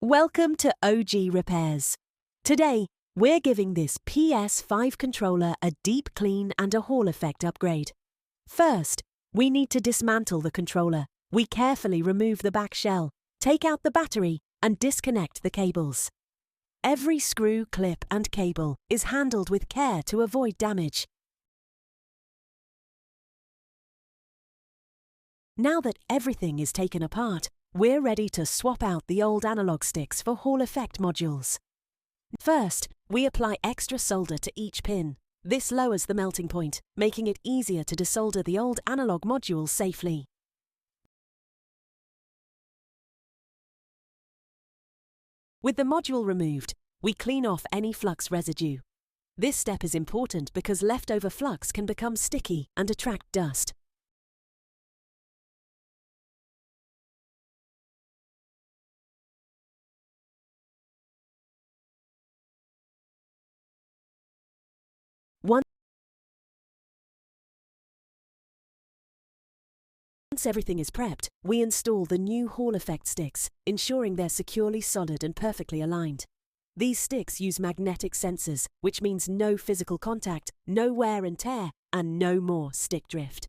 Welcome to OG Repairs. Today, we're giving this PS5 controller a deep clean and a Hall effect upgrade. First, we need to dismantle the controller. We carefully remove the back shell, take out the battery, and disconnect the cables. Every screw, clip, and cable is handled with care to avoid damage. Now that everything is taken apart, we're ready to swap out the old analog sticks for Hall effect modules. First, we apply extra solder to each pin. This lowers the melting point, making it easier to desolder the old analog modules safely. With the module removed, we clean off any flux residue. This step is important because leftover flux can become sticky and attract dust. Once everything is prepped, we install the new Hall effect sticks, ensuring they're securely solid and perfectly aligned. These sticks use magnetic sensors, which means no physical contact, no wear and tear, and no more stick drift.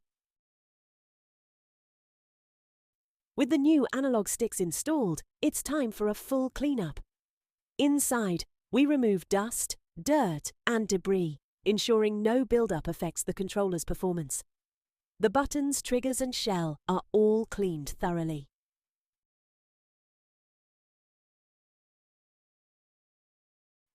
With the new analog sticks installed, it's time for a full cleanup. Inside, we remove dust, dirt, and debris, ensuring no buildup affects the controller's performance. The buttons, triggers, and shell are all cleaned thoroughly.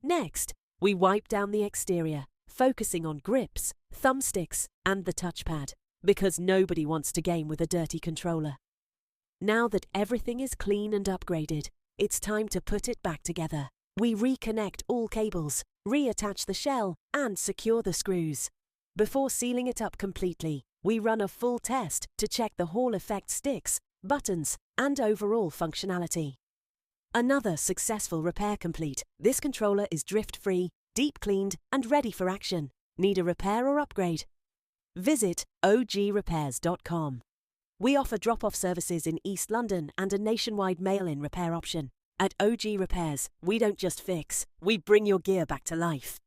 Next, we wipe down the exterior, focusing on grips, thumbsticks, and the touchpad, because nobody wants to game with a dirty controller. Now that everything is clean and upgraded, it's time to put it back together. We reconnect all cables, reattach the shell, and secure the screws. Before sealing it up completely, we run a full test to check the Hall effect sticks, buttons, and overall functionality. Another successful repair complete. This controller is drift-free, deep cleaned, and ready for action. Need a repair or upgrade? Visit ogrepairs.com. We offer drop-off services in East London and a nationwide mail-in repair option. At OG Repairs, we don't just fix, we bring your gear back to life.